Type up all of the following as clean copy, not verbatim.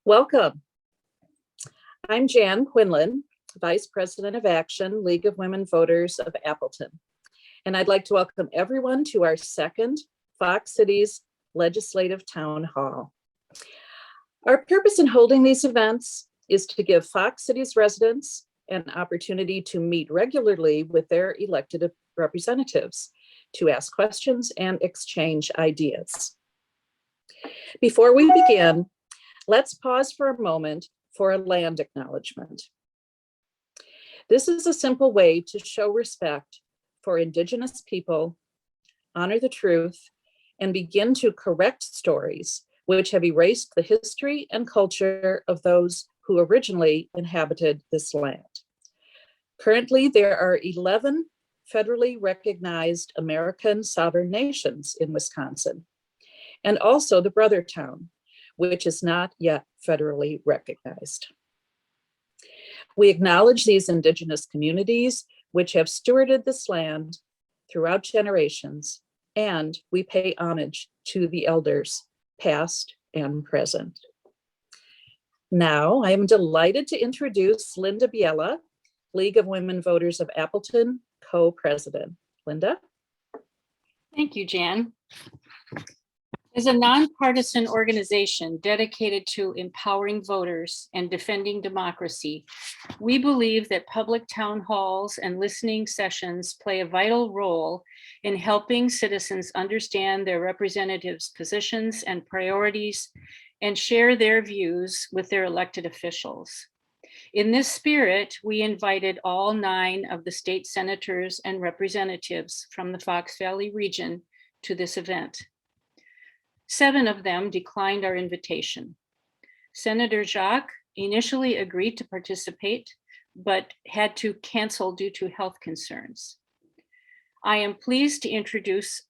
Welcome. I'm Jan Quinlan, Vice President of Action, League of Women Voters of Appleton. And I'd like to welcome everyone to our second Fox Cities Legislative Town Hall. Our purpose in holding these events is to give Fox Cities residents an opportunity to meet regularly with their elected representatives, to ask questions and exchange ideas. Before we begin, let's pause for a moment for a land acknowledgement. This is a simple way to show respect for Indigenous people, honor the truth, and begin to correct stories which have erased the history and culture of those who originally inhabited this land. Currently, there are 11 federally recognized American sovereign nations in Wisconsin, and also the brother town, which is not yet federally recognized. We acknowledge these Indigenous communities which have stewarded this land throughout generations, and we pay homage to the elders, past and present. Now, I am delighted to introduce Linda Biella, League of Women Voters of Appleton, co-president. Linda? Thank you, Jan. As a nonpartisan organization dedicated to empowering voters and defending democracy, we believe that public town halls and listening sessions play a vital role in helping citizens understand their representatives' positions and priorities and share their views with their elected officials. In this spirit, we invited all 9 of the state senators and representatives from the Fox Valley region to this event. 7 of them declined our invitation. Senator Jacques initially agreed to participate, but had to cancel due to health concerns. I am pleased to introduce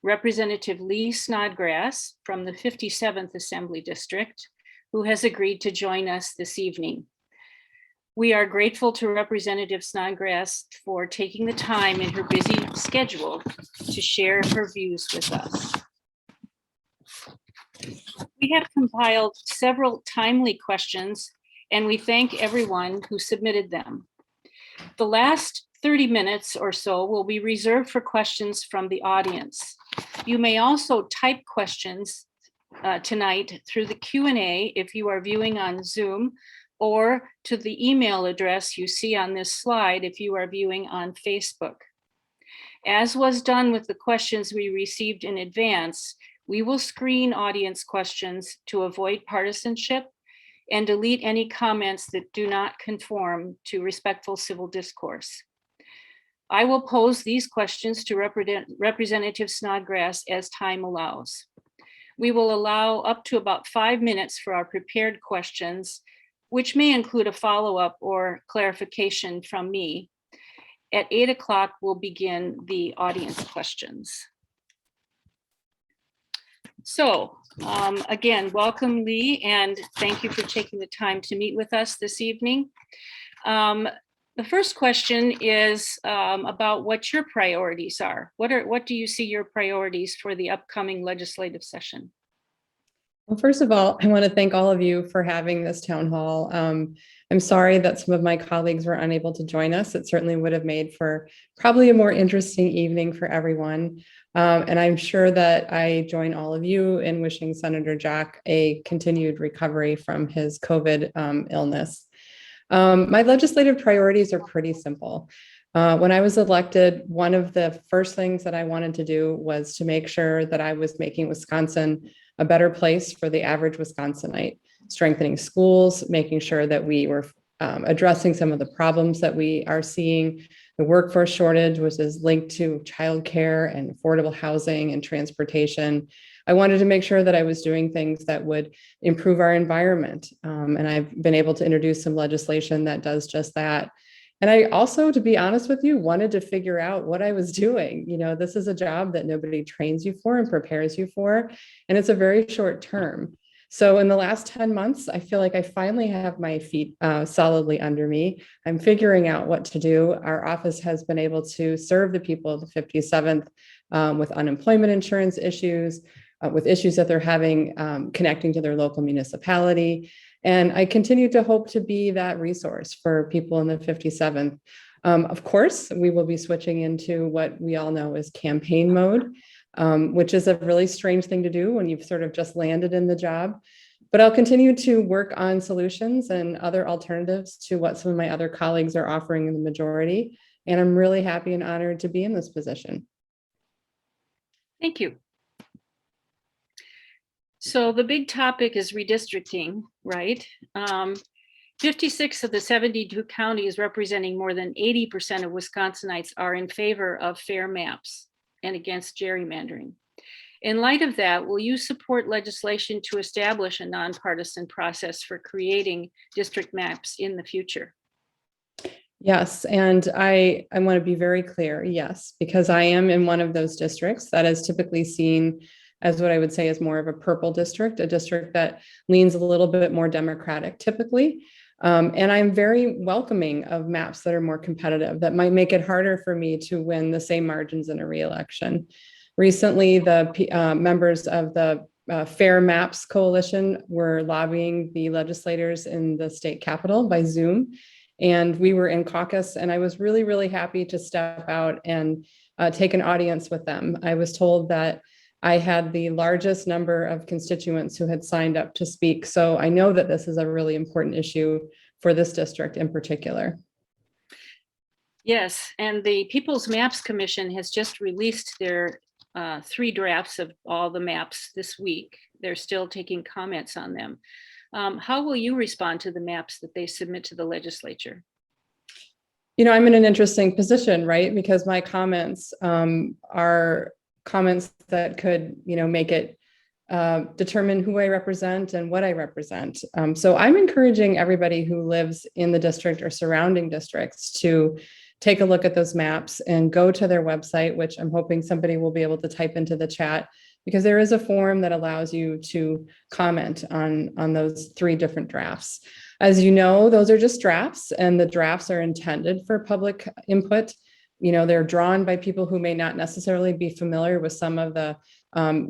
Representative Lee Snodgrass from the 57th Assembly District, who has agreed to join us this evening. We are grateful to Representative Snodgrass for taking the time in her busy schedule to share her views with us. We have compiled several timely questions, and we thank everyone who submitted them. The last 30 minutes or so will be reserved for questions from the audience. You may also type questions tonight through the Q&A if you are viewing on Zoom, or to the email address you see on this slide if you are viewing on Facebook. As was done with the questions we received in advance, we will screen audience questions to avoid partisanship and delete any comments that do not conform to respectful civil discourse. I will pose these questions to Representative Snodgrass as time allows. We will allow up to about 5 minutes for our prepared questions, which may include a follow-up or clarification from me. At 8 o'clock, we'll begin the audience questions. So again, welcome Lee, and thank you for taking the time to meet with us this evening. The first question is about what your priorities are. What do you see your priorities for the upcoming legislative session? Well, first of all, I want to thank all of you for having this town hall. I'm sorry that some of my colleagues were unable to join us. It certainly would have made for probably a more interesting evening for everyone. And I'm sure that I join all of you in wishing Senator Jacques a continued recovery from his COVID illness. My legislative priorities are pretty simple. When I was elected, one of the first things that I wanted to do was to make sure that I was making Wisconsin a better place for the average Wisconsinite, strengthening schools, making sure that we were addressing some of the problems that we are seeing. The workforce shortage, which is linked to childcare and affordable housing and transportation. I wanted to make sure that I was doing things that would improve our environment. And I've been able to introduce some legislation that does just that. And I also, to be honest with you, wanted to figure out what I was doing. You know, this is a job that nobody trains you for and prepares you for, and it's a very short term. So in the last 10 months, I feel like I finally have my feet solidly under me. I'm figuring out what to do. Our office has been able to serve the people of the 57th with unemployment insurance issues. with issues that they're having, connecting to their local municipality. And I continue to hope to be that resource for people in the 57th. Of course, we will be switching into what we all know is campaign mode, which is a really strange thing to do when you've sort of just landed in the job. But I'll continue to work on solutions and other alternatives to what some of my other colleagues are offering in the majority. And I'm really happy and honored to be in this position. Thank you. So the big topic is redistricting, right? 56 of the 72 counties representing more than 80% of Wisconsinites are in favor of fair maps and against gerrymandering. In light of that, will you support legislation to establish a nonpartisan process for creating district maps in the future? Yes, and I want to be very clear, yes, because I am in one of those districts that is typically seen as what I would say is more of a purple district, a district that leans a little bit more Democratic typically. And I'm very welcoming of maps that are more competitive, that might make it harder for me to win the same margins in a re-election. Recently, the members of the Fair Maps Coalition were lobbying the legislators in the state capitol by Zoom. And we were in caucus, and I was really, really happy to step out and take an audience with them. I was told that I had the largest number of constituents who had signed up to speak. So I know that this is a really important issue for this district in particular. Yes, and the People's Maps Commission has just released their 3 drafts of all the maps this week. They're still taking comments on them. How will you respond to the maps that they submit to the legislature? You know, I'm in an interesting position, right? Because my comments are comments that could, make it determine who I represent and what I represent. So I'm encouraging everybody who lives in the district or surrounding districts to take a look at those maps and go to their website, which I'm hoping somebody will be able to type into the chat, because there is a form that allows you to comment on those 3 different drafts. As you know, those are just drafts, and the drafts are intended for public input. They're drawn by people who may not necessarily be familiar with some of the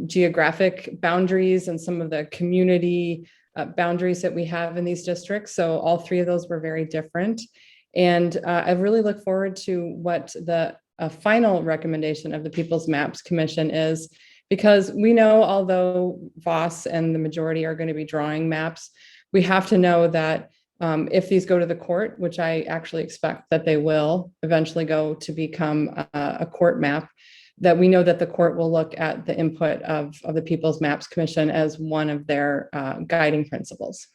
geographic boundaries and some of the community boundaries that we have in these districts. So all 3 of those were very different. And I really look forward to what the final recommendation of the People's Maps Commission is, because we know, although Voss and the majority are going to be drawing maps, we have to know that if these go to the court, which I actually expect that they will eventually go to become a court map, that we know that the court will look at the input of the People's Maps Commission as one of their guiding principles.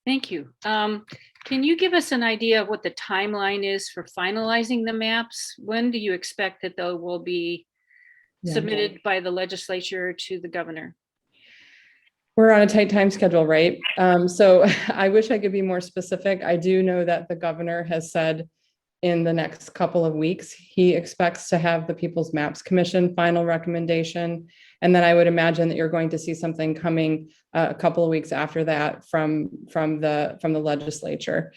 Thank you. Can you give us an idea of what the timeline is for finalizing the maps? When do you expect that they will be submitted by the legislature to the governor? We're on a tight time schedule, right? So I wish I could be more specific. I do know that the governor has said in the next couple of weeks, he expects to have the People's Maps Commission final recommendation. And then I would imagine that you're going to see something coming a couple of weeks after that from the legislature.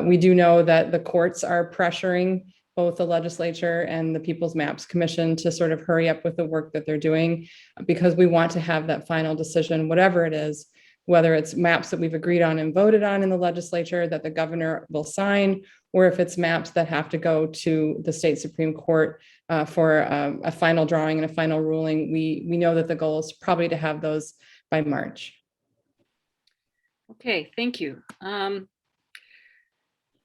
We do know that the courts are pressuring both the legislature and the People's Maps Commission to sort of hurry up with the work that they're doing, because we want to have that final decision, whatever it is, whether it's maps that we've agreed on and voted on in the legislature that the governor will sign, or if it's maps that have to go to the state Supreme Court for a final drawing and a final ruling. We know that the goal is probably to have those by March. Okay, thank you.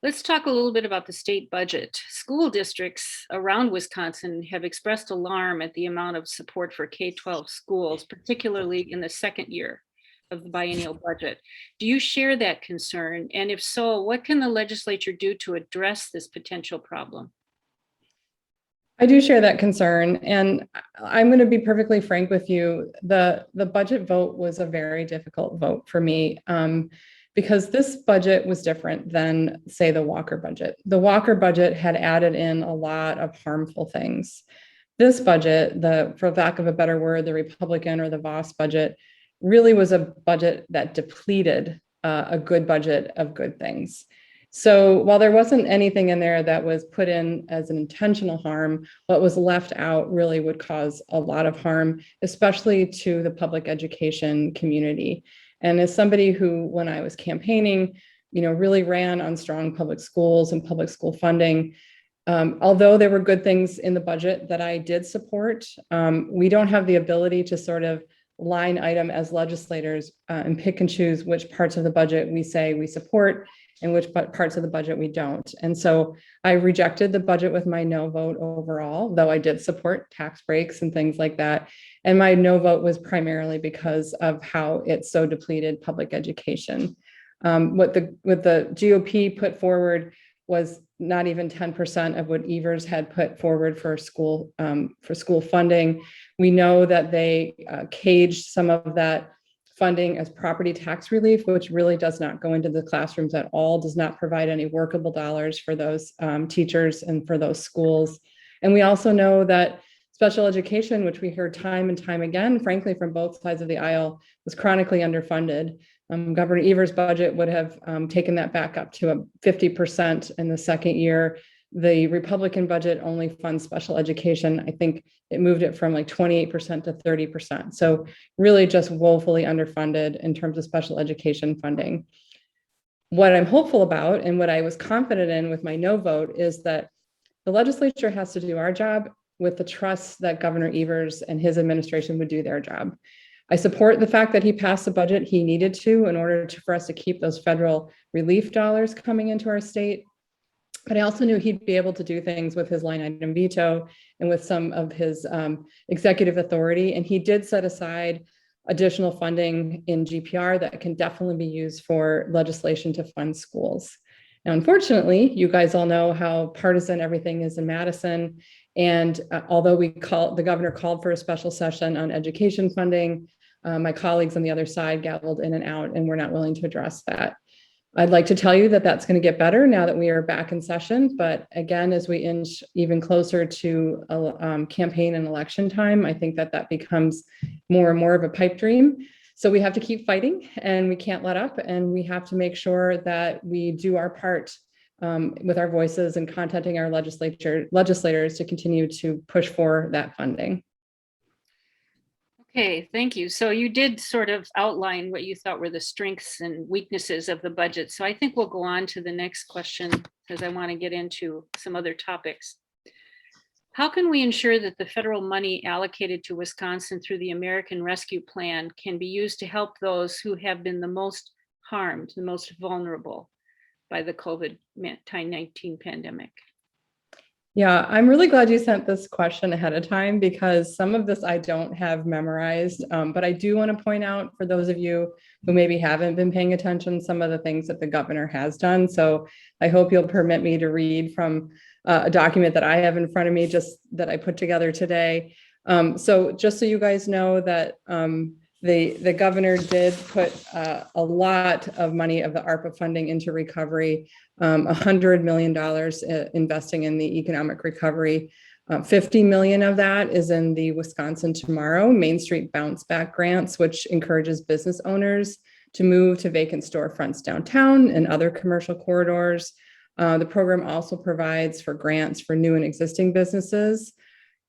Let's talk a little bit about the state budget. School districts around Wisconsin have expressed alarm at the amount of support for K-12 schools, particularly in the second year of the biennial budget. Do you share that concern? And if so, what can the legislature do to address this potential problem? I do share that concern. And I'm going to be perfectly frank with you. The budget vote was a very difficult vote for me. Because this budget was different than, say, the Walker budget. The Walker budget had added in a lot of harmful things. This budget, for lack of a better word, the Republican or the Voss budget, really was a budget that depleted a good budget of good things. So while there wasn't anything in there that was put in as an intentional harm, what was left out really would cause a lot of harm, especially to the public education community. And as somebody who, when I was campaigning, really ran on strong public schools and public school funding, although there were good things in the budget that I did support, we don't have the ability to sort of line item as legislators and pick and choose which parts of the budget we say we support and which parts of the budget we don't. And so I rejected the budget with my no vote overall, though I did support tax breaks and things like that. And my no vote was primarily because of how it so depleted public education. What the GOP put forward was not even 10% of what Evers had put forward for school funding. We know that they caged some of that funding as property tax relief, which really does not go into the classrooms at all, does not provide any workable dollars for those teachers and for those schools. And we also know that special education, which we heard time and time again, frankly, from both sides of the aisle, was chronically underfunded. Governor Evers' budget would have taken that back up to 50% in the second year. The Republican budget only funds special education. I think it moved it from like 28% to 30%. So really just woefully underfunded in terms of special education funding. What I'm hopeful about and what I was confident in with my no vote is that the legislature has to do our job with the trust that Governor Evers and his administration would do their job. I support the fact that he passed the budget he needed to in order for us to keep those federal relief dollars coming into our state. But I also knew he'd be able to do things with his line item veto and with some of his executive authority. And he did set aside additional funding in GPR that can definitely be used for legislation to fund schools. Now, unfortunately, you guys all know how partisan everything is in Madison. And although the governor called for a special session on education funding, my colleagues on the other side gavelled in and out, and we're not willing to address that. I'd like to tell you that that's going to get better now that we are back in session. But again, as we inch even closer to campaign and election time, I think that becomes more and more of a pipe dream. So we have to keep fighting and we can't let up, and we have to make sure that we do our part with our voices and contacting our legislators to continue to push for that funding. Okay, thank you. So you did sort of outline what you thought were the strengths and weaknesses of the budget. So I think we'll go on to the next question because I want to get into some other topics. How can we ensure that the federal money allocated to Wisconsin through the American Rescue Plan can be used to help those who have been the most harmed, the most vulnerable by the COVID-19 pandemic? Yeah, I'm really glad you sent this question ahead of time because some of this I don't have memorized, but I do want to point out for those of you who maybe haven't been paying attention, some of the things that the governor has done. So I hope you'll permit me to read from a document that I have in front of me, just that I put together today. So just so you guys know that the governor did put a lot of money of the ARPA funding into recovery, $100 million investing in the economic recovery. 50 million of that is in the Wisconsin Tomorrow Main Street Bounce Back grants, which encourages business owners to move to vacant storefronts downtown and other commercial corridors. The program also provides for grants for new and existing businesses.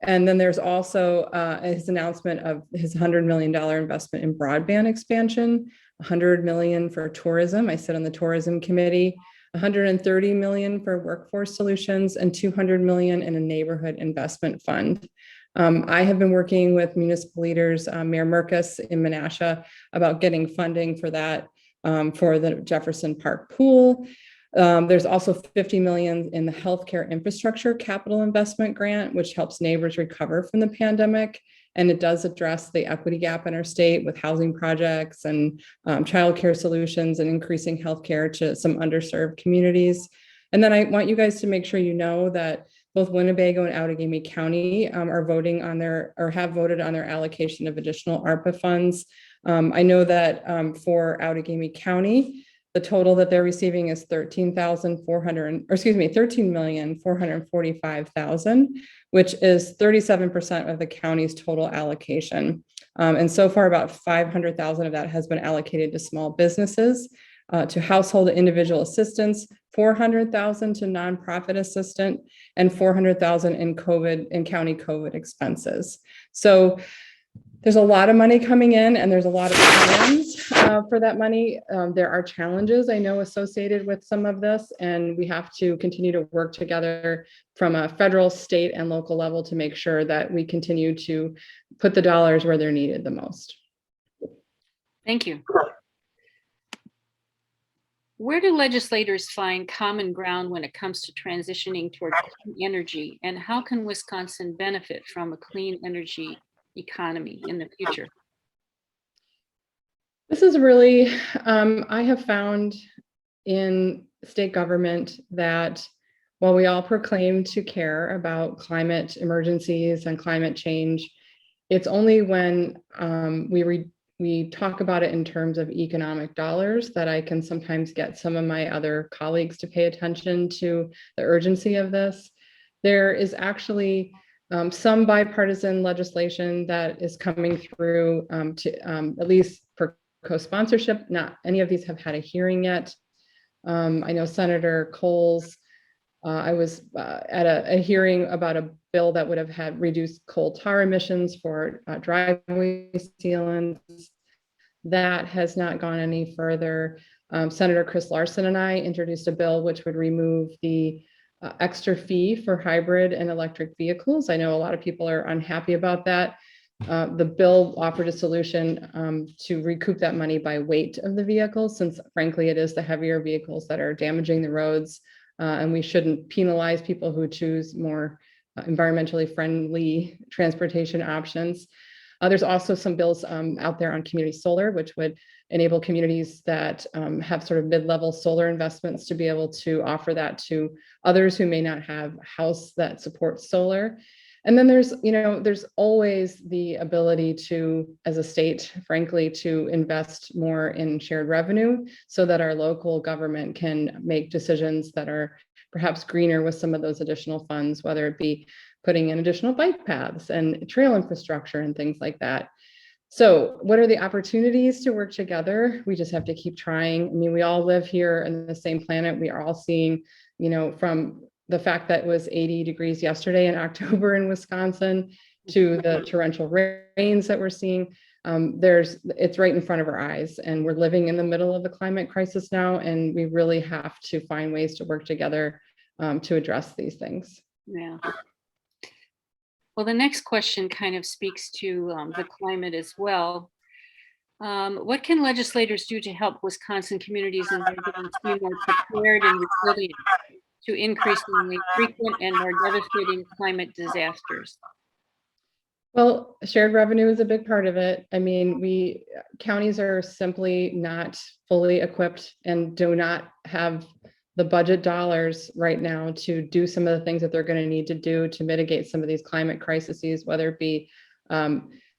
And then there's also his announcement of his $100 million investment in broadband expansion, $100 million for tourism. I sit on the tourism committee, $130 million for workforce solutions, and $200 million in a neighborhood investment fund. I have been working with municipal leaders, Mayor Merkus in Menasha, about getting funding for that for the Jefferson Park pool. There's also 50 million in the healthcare infrastructure capital investment grant, which helps neighbors recover from the pandemic. And it does address the equity gap in our state with housing projects and childcare solutions and increasing healthcare to some underserved communities. And then I want you guys to make sure you know that both Winnebago and Outagamie County are voting on their, or have voted on their allocation of additional ARPA funds. I know that for Outagamie County, the total that they're receiving is $13,445,000, which is 37% of the county's total allocation. And so far, about 500,000 of that has been allocated to small businesses. to household individual assistance, 400,000 to nonprofit assistant, and 400,000 in county COVID expenses. So there's a lot of money coming in, and there's a lot of plans for that money. There are challenges, I know, associated with some of this, and we have to continue to work together from a federal, state, and local level to make sure that we continue to put the dollars where they're needed the most. Thank you. Where do legislators find common ground when it comes to transitioning toward clean energy, and how can Wisconsin benefit from a clean energy economy in the future? This is really, I have found in state government that while we all proclaim to care about climate emergencies and climate change, it's only when we talk about it in terms of economic dollars that I can sometimes get some of my other colleagues to pay attention to the urgency of this. There is actually some bipartisan legislation that is coming through at least for co-sponsorship. Not any of these have had a hearing yet. I know Senator Coles, I was at a hearing about a bill that would have had reduced coal tar emissions for driveway sealants. That has not gone any further. Senator Chris Larson and I introduced a bill which would remove the extra fee for hybrid and electric vehicles. I know a lot of people are unhappy about that. The bill offered a solution to recoup that money by weight of the vehicle, since frankly, it is the heavier vehicles that are damaging the roads, and we shouldn't penalize people who choose more environmentally friendly transportation options. There's also some bills out there on community solar, which would enable communities that have sort of mid-level solar investments to be able to offer that to others who may not have a house that supports solar. And then there's always the ability to, as a state, frankly, to invest more in shared revenue so that our local government can make decisions that are perhaps greener with some of those additional funds, whether it be putting in additional bike paths and trail infrastructure and things like that. So what are the opportunities to work together? We just have to keep trying. I mean, we all live here in the same planet. We are all seeing, from the fact that it was 80 degrees yesterday in October in Wisconsin to the torrential rains that we're seeing, it's right in front of our eyes, and we're living in the middle of the climate crisis now, and we really have to find ways to work together to address these things. Yeah. Well, the next question kind of speaks to the climate as well. What can legislators do to help Wisconsin communities and residents be more prepared and resilient to increasingly frequent and more devastating climate disasters? Well, shared revenue is a big part of it. I mean, counties are simply not fully equipped and do not have the budget dollars right now to do some of the things that they're going to need to do to mitigate some of these climate crises, whether it be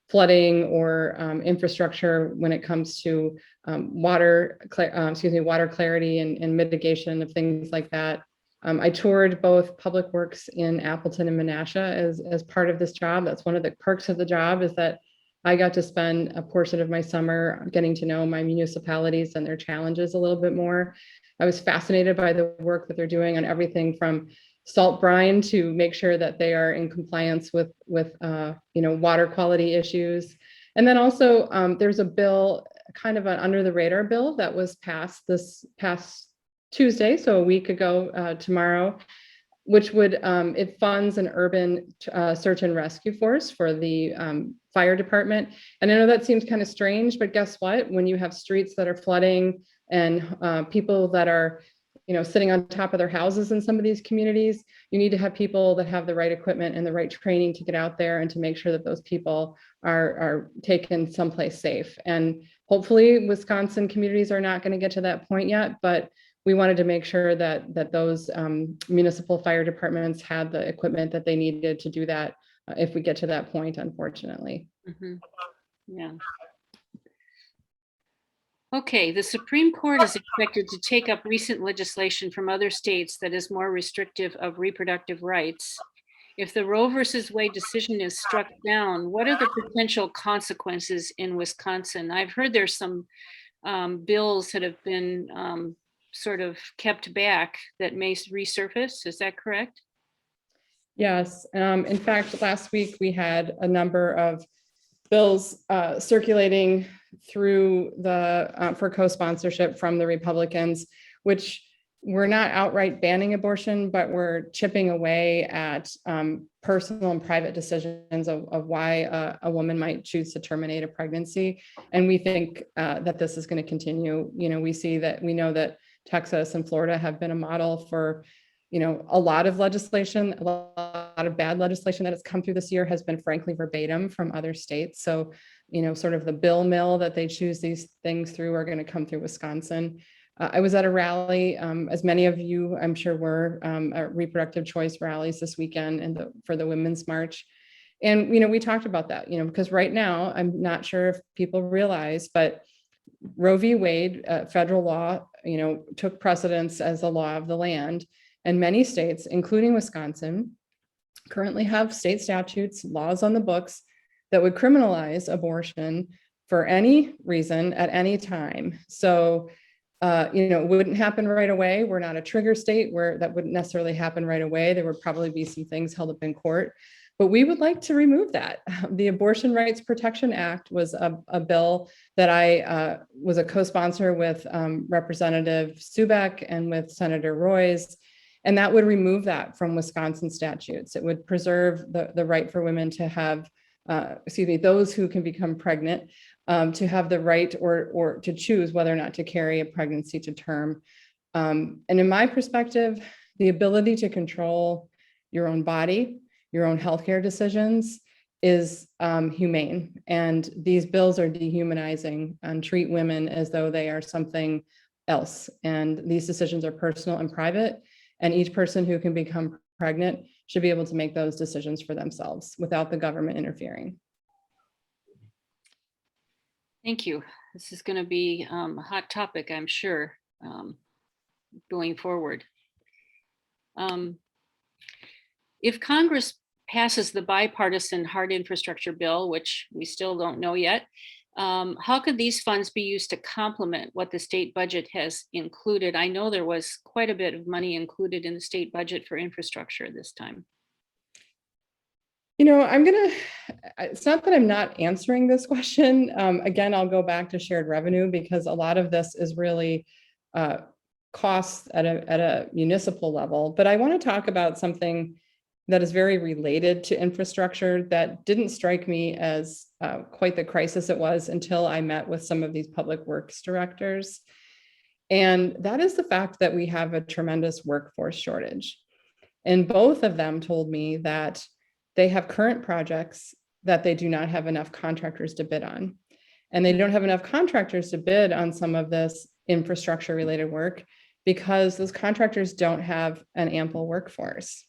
flooding or infrastructure when it comes to water clarity and mitigation of things like that. I toured both public works in Appleton and Menasha as part of this job. That's one of the perks of the job, is that I got to spend a portion of my summer getting to know my municipalities and their challenges a little bit more. I was fascinated by the work that they're doing on everything from salt brine to make sure that they are in compliance with water quality issues. And then also there's a bill, kind of an under the radar bill, that was passed this past Tuesday, so a week ago tomorrow, which would, it funds an urban search and rescue force for the fire department. And I know that seems kind of strange, but guess what? When you have streets that are flooding and people that are, sitting on top of their houses in some of these communities, you need to have people that have the right equipment and the right training to get out there and to make sure that those people are taken someplace safe. And hopefully Wisconsin communities are not going to get to that point yet, but we wanted to make sure that those municipal fire departments had the equipment that they needed to do that if we get to that point, unfortunately. Mm-hmm. Yeah. Okay, the Supreme Court is expected to take up recent legislation from other states that is more restrictive of reproductive rights. If the Roe versus Wade decision is struck down, what are the potential consequences in Wisconsin? I've heard there's some bills that have been sort of kept back that may resurface. Is that correct? Yes. In fact, last week we had a number of bills circulating through the for co-sponsorship from the Republicans, which we're not outright banning abortion, but we're chipping away at personal and private decisions of why a woman might choose to terminate a pregnancy. And we think that this is going to continue. You know, we know that Texas and Florida have been a model for, you know, a lot of legislation, a lot of bad legislation that has come through this year has been frankly verbatim from other states. So, you know, sort of the bill mill that they choose these things through are going to come through Wisconsin. I was at a rally, as many of you, I'm sure, were at reproductive choice rallies this weekend for the Women's March. And, you know, we talked about that, you know, because right now, I'm not sure if people realize, but Roe v. Wade, federal law, you know, took precedence as the law of the land. And many states, including Wisconsin, currently have state statutes, laws on the books that would criminalize abortion for any reason at any time. So, you know, it wouldn't happen right away. We're not a trigger state where that wouldn't necessarily happen right away. There would probably be some things held up in court, but we would like to remove that. The Abortion Rights Protection Act was a bill that I was a co-sponsor with Representative Subek and with Senator Royce, and that would remove that from Wisconsin statutes. It would preserve the right for women to have, those who can become pregnant, to have the right or to choose whether or not to carry a pregnancy to term. And in my perspective, the ability to control your own body, your own healthcare decisions is humane. And these bills are dehumanizing and treat women as though they are something else. And these decisions are personal and private. And each person who can become pregnant should be able to make those decisions for themselves without the government interfering. Thank you. This is going to be a hot topic, I'm sure, going forward. If Congress passes the bipartisan hard infrastructure bill, which we still don't know yet, how could these funds be used to complement what the state budget has included? I know there was quite a bit of money included in the state budget for infrastructure this time. You know, it's not that I'm not answering this question. Again, I'll go back to shared revenue because a lot of this is really costs at a municipal level. But I want to talk about something that is very related to infrastructure that didn't strike me as quite the crisis it was until I met with some of these public works directors. And that is the fact that we have a tremendous workforce shortage. And both of them told me that they have current projects that they do not have enough contractors to bid on. And they don't have enough contractors to bid on some of this infrastructure related work because those contractors don't have an ample workforce.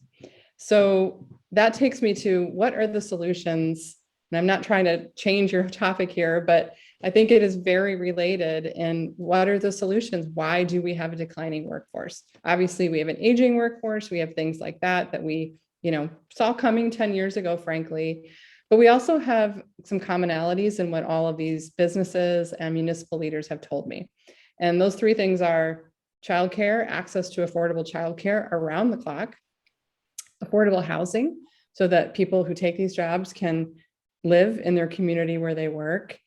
So that takes me to what are the solutions? And I'm not trying to change your topic here, but I think it is very related. And what are the solutions? Why do we have a declining workforce? Obviously, we have an aging workforce. We have things like that we, you know, saw coming 10 years ago, frankly. But we also have some commonalities in what all of these businesses and municipal leaders have told me. And those three things are childcare, access to affordable childcare around the clock, affordable housing so that people who take these jobs can live in their community where they work,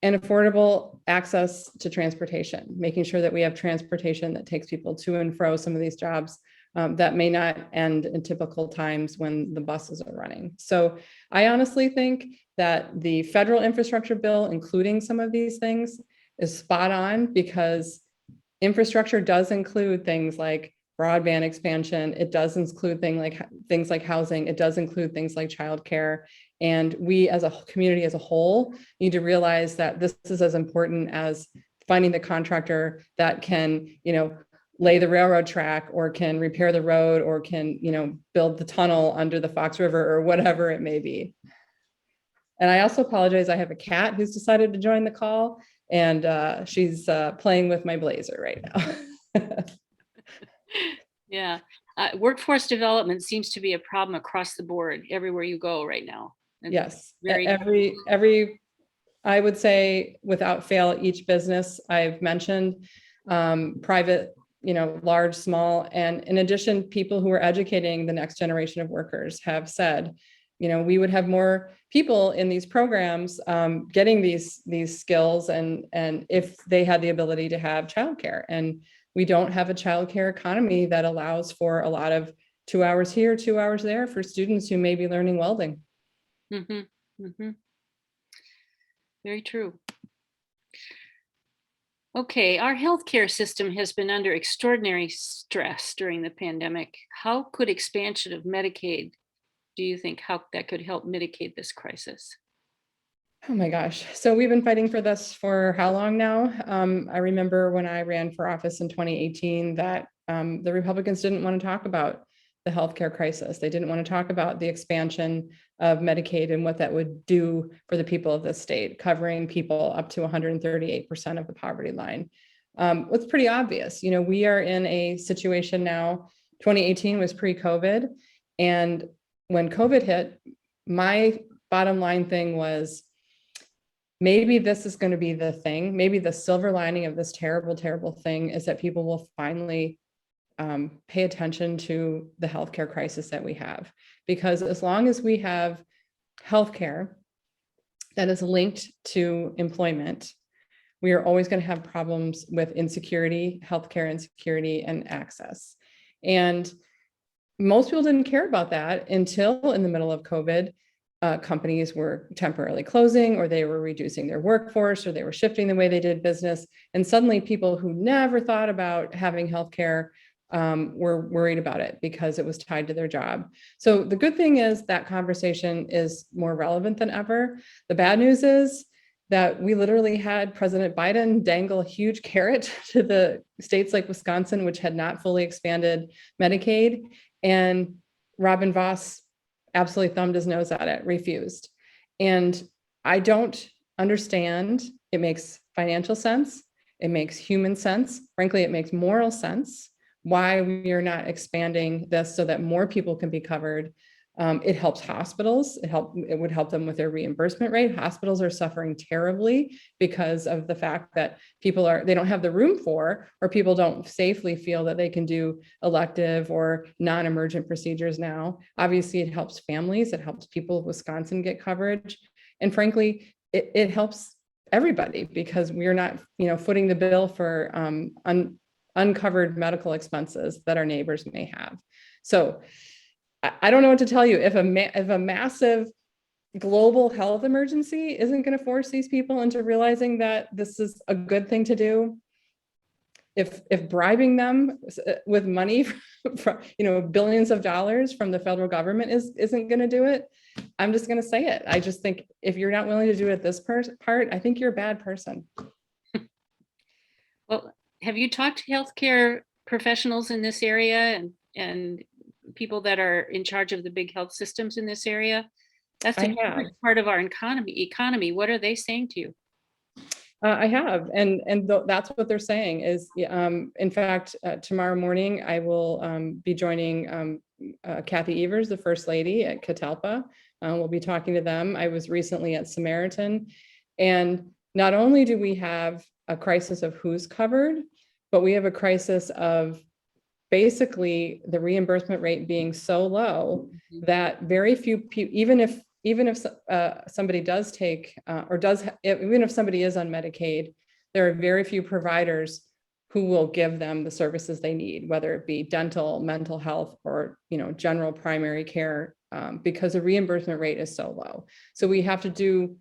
and affordable access to transportation, making sure that we have transportation that takes people to and fro some of these jobs that may not end in typical times when the buses are running. So I honestly think that the federal infrastructure bill, including some of these things, is spot on because infrastructure does include things like broadband expansion. It does include things like housing. It does include things like childcare. And we as a community as a whole need to realize that this is as important as finding the contractor that can, you know, lay the railroad track or can repair the road or can, you know, build the tunnel under the Fox River or whatever it may be. And I also apologize. I have a cat who's decided to join the call and she's playing with my blazer right now. Yeah, workforce development seems to be a problem across the board, everywhere you go right now. And yes, very every I would say without fail, each business I've mentioned, private, large, small, and in addition, people who are educating the next generation of workers have said, we would have more people in these programs getting these skills and if they had the ability to have childcare. And we don't have a childcare economy that allows for a lot of 2 hours here, 2 hours there for students who may be learning welding. Very true. Okay, our healthcare system has been under extraordinary stress during the pandemic. How could expansion of Medicaid, do you think, how that could help mitigate this crisis? Oh my gosh. So we've been fighting for this for how long now? I remember when I ran for office in 2018 that the Republicans didn't want to talk about the healthcare crisis. They didn't want to talk about the expansion of Medicaid and what that would do for the people of the state, covering people up to 138% of the poverty line. It's pretty obvious. We are in a situation now, 2018 was pre-COVID. And when COVID hit, my bottom line thing was, maybe this is going to be the thing. Maybe the silver lining of this terrible, terrible thing is that people will finally pay attention to the healthcare crisis that we have. Because as long as we have healthcare that is linked to employment, we are always going to have problems with insecurity, healthcare insecurity, and access. And most people didn't care about that until in the middle of COVID. Companies were temporarily closing, or they were reducing their workforce, or they were shifting the way they did business. And suddenly people who never thought about having healthcare were worried about it because it was tied to their job. So the good thing is that conversation is more relevant than ever. The bad news is that we literally had President Biden dangle a huge carrot to the states like Wisconsin, which had not fully expanded Medicaid, and Robin Vos absolutely thumbed his nose at it, refused. And I don't understand. It makes financial sense. It makes human sense. Frankly, it makes moral sense why we are not expanding this so that more people can be covered. It helps hospitals. It would help them with their reimbursement rate. Hospitals are suffering terribly because of the fact that they don't have the room for, or people don't safely feel that they can do elective or non-emergent procedures now. Obviously, it helps families. It helps people of Wisconsin get coverage. And frankly, it helps everybody because we're not, footing the bill for uncovered medical expenses that our neighbors may have. So I don't know what to tell you. If a massive global health emergency isn't going to force these people into realizing that this is a good thing to do, if bribing them with money from billions of dollars from the federal government isn't going to do it, I'm just going to say it. I just think if you're not willing to do it this part, I think you're a bad person. Well, have you talked to healthcare professionals in this area and people that are in charge of the big health systems in this area? That's a huge part of our economy. What are they saying to you? I have, and that's what they're saying is, in fact, tomorrow morning, I will be joining Kathy Evers, the First Lady at Catalpa. We'll be talking to them. I was recently at Samaritan, and not only do we have a crisis of who's covered, but we have a crisis of basically the reimbursement rate being so low that very few people, even if somebody does take even if somebody is on Medicaid, there are very few providers who will give them the services they need, whether it be dental, mental health, or general primary care, because the reimbursement rate is so low. So we have to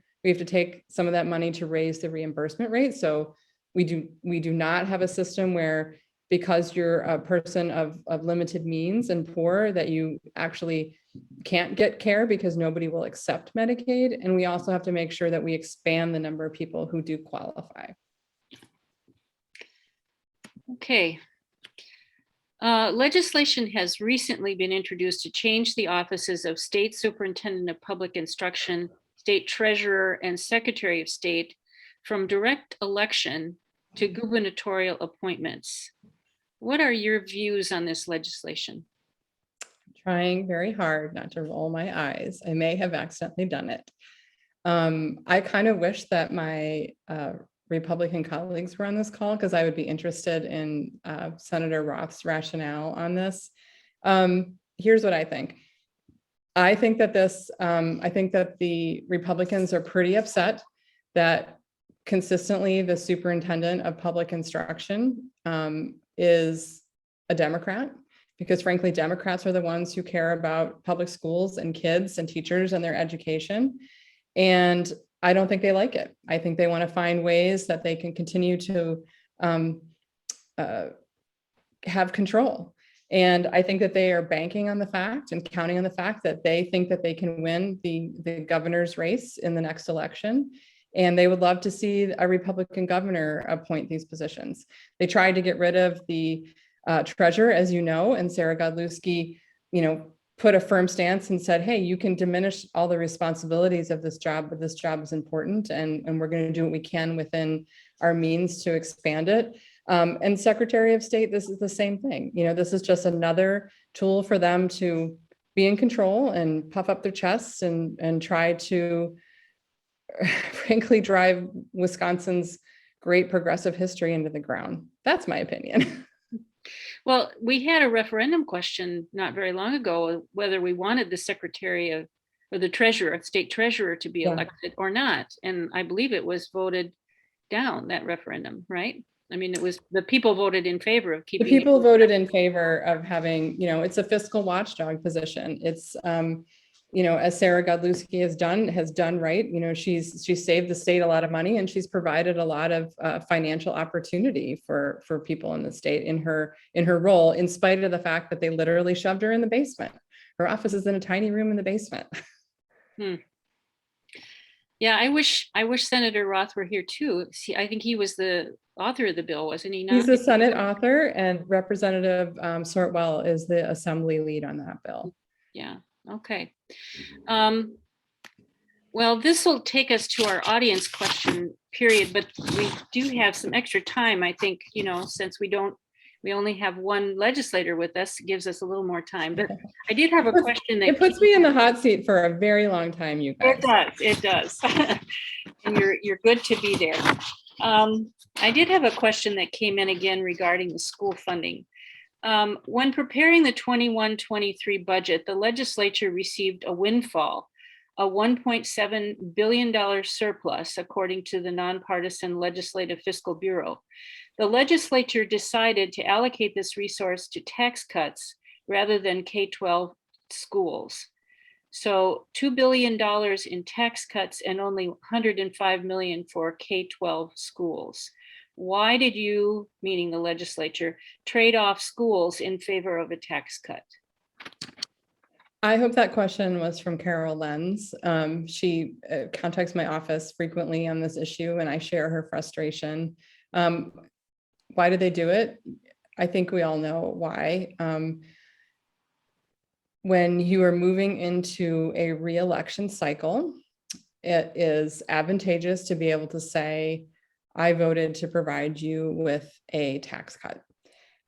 take some of that money to raise the reimbursement rate. So we do not have a system where, because you're a person of limited means and poor, that you actually can't get care because nobody will accept Medicaid. And we also have to make sure that we expand the number of people who do qualify. Okay. Legislation has recently been introduced to change the offices of State Superintendent of Public Instruction, State Treasurer, and Secretary of State from direct election to gubernatorial appointments. What are your views on this legislation? I'm trying very hard not to roll my eyes. I may have accidentally done it. I kind of wish that my Republican colleagues were on this call because I would be interested in Senator Roth's rationale on this. Here's what I think. I think that the Republicans are pretty upset that consistently the superintendent of public instruction is a Democrat, because frankly, Democrats are the ones who care about public schools and kids and teachers and their education. And I don't think they like it. I think they want to find ways that they can continue to have control. And I think that they are banking on the fact and counting on the fact that they think that they can win the governor's race in the next election. And they would love to see a Republican governor appoint these positions. They tried to get rid of the treasurer, as you know, and Sarah Godlewski, put a firm stance and said, hey, you can diminish all the responsibilities of this job, but this job is important, and we're going to do what we can within our means to expand it. And Secretary of State, this is the same thing. This is just another tool for them to be in control and puff up their chests and try to frankly drive Wisconsin's great progressive history into the ground. That's my opinion. Well, we had a referendum question not very long ago, whether we wanted the secretary of, or the treasurer, state treasurer, to be elected or not. And I believe it was voted down, that referendum, right? I mean, it was, the people voted in favor of keeping. The people voted in favor of having, it's a fiscal watchdog position. It's, as Sarah Godlewski has done right. She's saved the state a lot of money, and she's provided a lot of financial opportunity for people in the state in her role, in spite of the fact that they literally shoved her in the basement. Her office is in a tiny room in the basement. Yeah, I wish Senator Roth were here too. See, I think he was the author of the bill, wasn't he? He's the Senate author, and Representative Sortwell is the assembly lead on that bill. Yeah. Okay. Well, this will take us to our audience question period, but we do have some extra time. I think, since we only have one legislator with us, it gives us a little more time. But I did have a question that it puts me in the hot seat for a very long time, you guys. It does. And you're good to be there. I did have a question that came in again regarding the school funding. When preparing the 21-23 budget, the legislature received a windfall, a $1.7 billion surplus, according to the Nonpartisan Legislative Fiscal Bureau. The legislature decided to allocate this resource to tax cuts rather than K-12 schools. So $2 billion in tax cuts and only $105 million for K-12 schools. Why did you, meaning the legislature, trade off schools in favor of a tax cut? I hope that question was from Carol Lenz. She contacts my office frequently on this issue, and I share her frustration. Why did they do it? I think we all know why. When you are moving into a re-election cycle, it is advantageous to be able to say, I voted to provide you with a tax cut.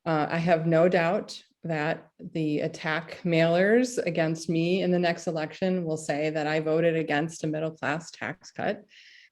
I have no doubt that the attack mailers against me in the next election will say that I voted against a middle-class tax cut.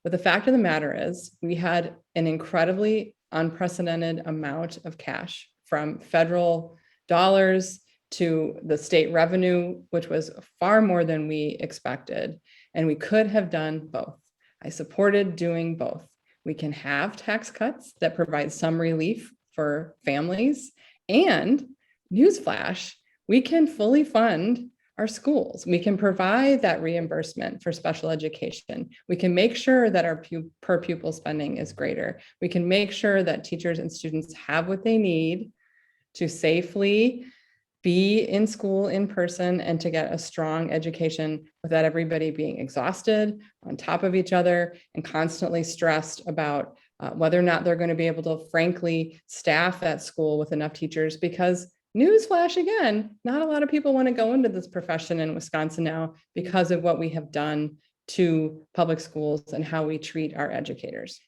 But the fact of the matter is, we had an incredibly unprecedented amount of cash, from federal dollars to the state revenue, which was far more than we expected. And we could have done both. I supported doing both. We can have tax cuts that provide some relief for families, and newsflash, we can fully fund our schools. We can provide that reimbursement for special education. We can make sure that our per pupil spending is greater. We can make sure that teachers and students have what they need to safely be in school in person and to get a strong education without everybody being exhausted, on top of each other, and constantly stressed about whether or not they're going to be able to frankly staff that school with enough teachers. Because newsflash again, not a lot of people want to go into this profession in Wisconsin now because of what we have done to public schools and how we treat our educators.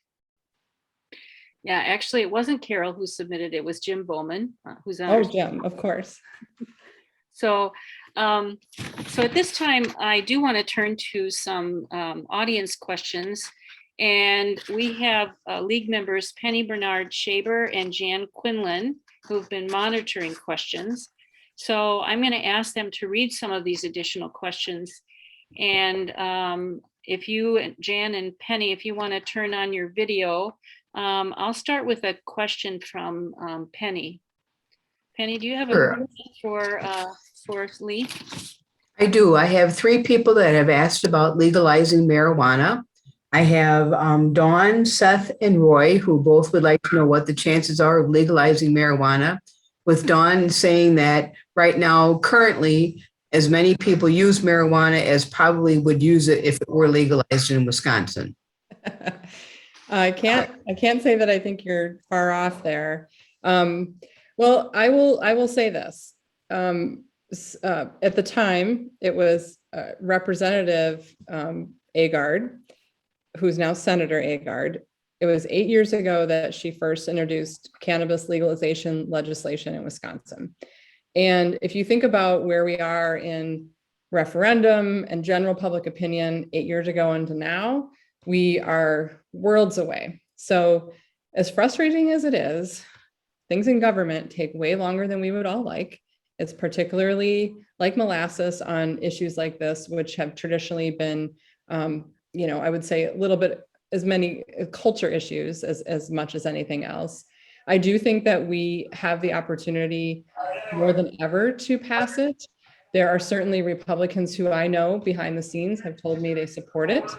Yeah, actually, it wasn't Carol who submitted it. It was Jim Bowman, who's on. Oh, Jim, of course. So So at this time, I do want to turn to some audience questions. And we have league members Penny Bernard Shaber and Jan Quinlan, who've been monitoring questions. So I'm going to ask them to read some of these additional questions. And if you, Jan and Penny, if you want to turn on your video, I'll start with a question from Penny. Penny, do you have a Sure. question for Lee? I do. I have 3 people that have asked about legalizing marijuana. I have Dawn, Seth, and Roy, who both would like to know what the chances are of legalizing marijuana, with Dawn saying that right now, currently, as many people use marijuana as probably would use it if it were legalized in Wisconsin. I can't say that I think you're far off there. Well, I will say this. At the time, it was Representative Agard, who's now Senator Agard. It was 8 years ago that she first introduced cannabis legalization legislation in Wisconsin. And if you think about where we are in referendum and general public opinion 8 years ago into now, we are worlds away. So as frustrating as it is, things in government take way longer than we would all like. It's particularly like molasses on issues like this, which have traditionally been, I would say a little bit as many culture issues as much as anything else. I do think that we have the opportunity more than ever to pass it. There are certainly Republicans who I know behind the scenes have told me they support it.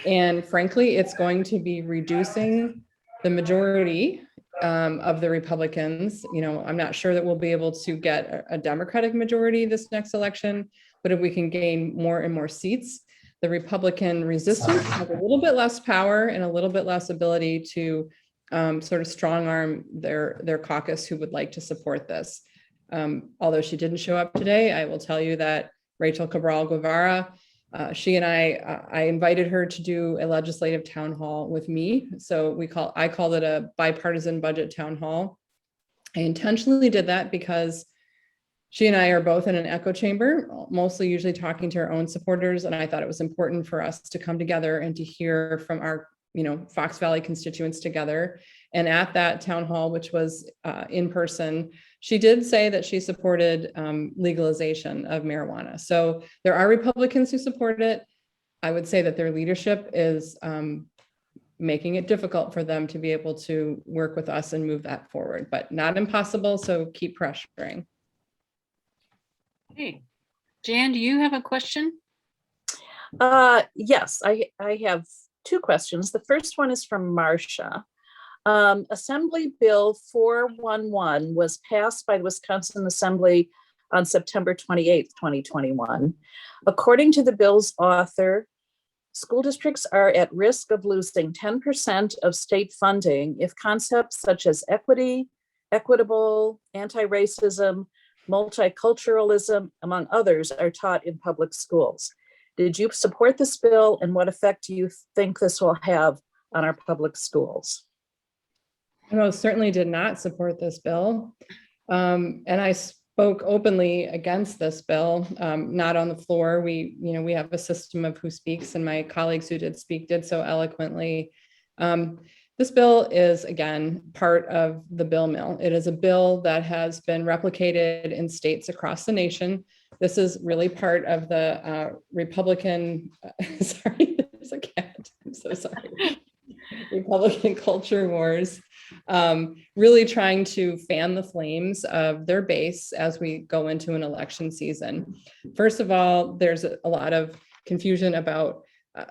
And frankly, it's going to be reducing the majority of the Republicans. I'm not sure that we'll be able to get a Democratic majority this next election, but if we can gain more and more seats, the Republican resistance has a little bit less power and a little bit less ability to sort of strong arm their caucus who would like to support this. Although she didn't show up today, I will tell you that Rachel Cabral Guevara, she and I invited her to do a legislative town hall with me. So I called it a bipartisan budget town hall. I intentionally did that because she and I are both in an echo chamber, mostly usually talking to our own supporters. And I thought it was important for us to come together and to hear from our, Fox Valley constituents together. And at that town hall, which was in person, she did say that she supported legalization of marijuana. So there are Republicans who support it. I would say that their leadership is making it difficult for them to be able to work with us and move that forward, but not impossible. So keep pressuring. Hey, Jan, do you have a question? Yes, I have 2 questions. The first one is from Marcia. Assembly Bill 411 was passed by the Wisconsin Assembly on September 28th, 2021. According to the bill's author, school districts are at risk of losing 10% of state funding if concepts such as equity, equitable, anti-racism, multiculturalism, among others, are taught in public schools. Did you support this bill, and what effect do you think this will have on our public schools? I most certainly did not support this bill. And I spoke openly against this bill, not on the floor. We have a system of who speaks, and my colleagues who did speak did so eloquently. This bill is, again, part of the bill mill. It is a bill that has been replicated in states across the nation. This is really part of the Republican, sorry, there's a cat, I'm so sorry. Republican culture wars, really trying to fan the flames of their base as we go into an election season. First of all, there's a lot of confusion about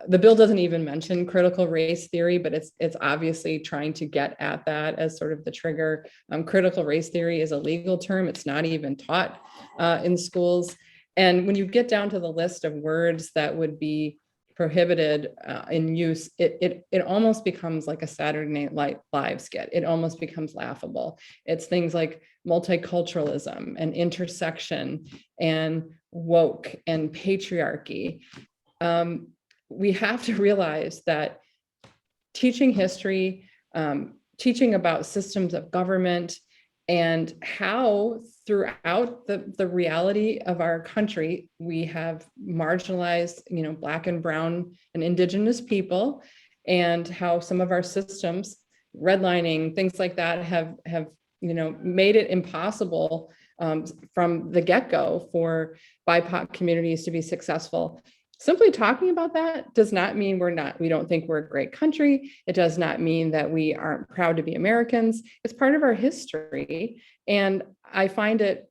the bill doesn't even mention critical race theory, but it's obviously trying to get at that as sort of the trigger. Critical race theory is a legal term. It's not even taught in schools. And when you get down to the list of words that would be prohibited in use, it almost becomes like a Saturday Night Live skit. It almost becomes laughable. It's things like multiculturalism and intersection and woke and patriarchy. We have to realize that teaching history, teaching about systems of government and how throughout the reality of our country, we have marginalized, Black and brown and Indigenous people, and how some of our systems, redlining, things like that, have made it impossible from the get-go for BIPOC communities to be successful. Simply talking about that does not mean we don't think we're a great country. It does not mean that we aren't proud to be Americans. It's part of our history. And I find it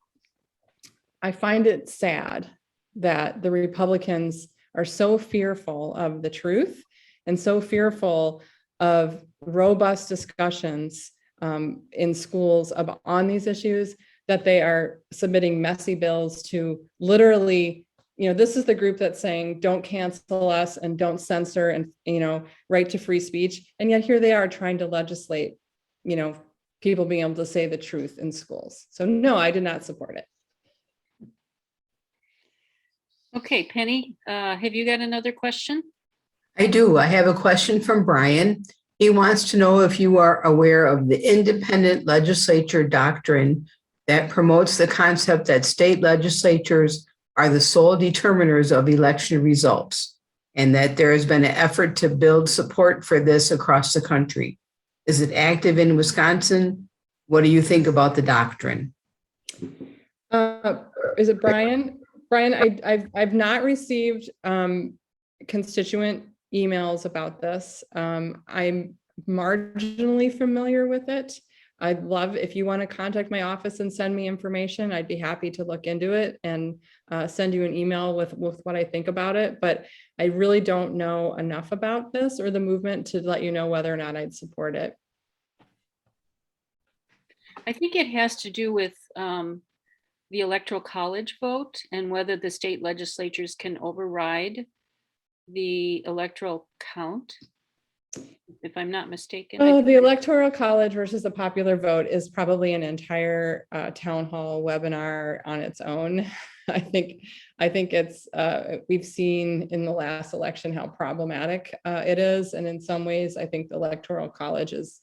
sad that the Republicans are so fearful of the truth and so fearful of robust discussions in schools on these issues, that they are submitting messy bills to literally, this is the group that's saying, don't cancel us and don't censor and, right to free speech. And yet here they are trying to legislate, people being able to say the truth in schools. So no, I did not support it. Okay, Penny, have you got another question? I do. I have a question from Brian. He wants to know if you are aware of the independent legislature doctrine that promotes the concept that state legislatures are the sole determiners of election results, and that there has been an effort to build support for this across the country. Is it active in Wisconsin? What do you think about the doctrine? Is it Brian? Brian, I've not received constituent emails about this. I'm marginally familiar with it. I'd love, if you want to contact my office and send me information, I'd be happy to look into it and send you an email with what I think about it. But I really don't know enough about this or the movement to let you know whether or not I'd support it. I think it has to do with the electoral college vote and whether the state legislatures can override the electoral count, if I'm not mistaken. The electoral college versus the popular vote is probably an entire town hall webinar on its own. I think it's we've seen in the last election how problematic it is, and in some ways I think the electoral college is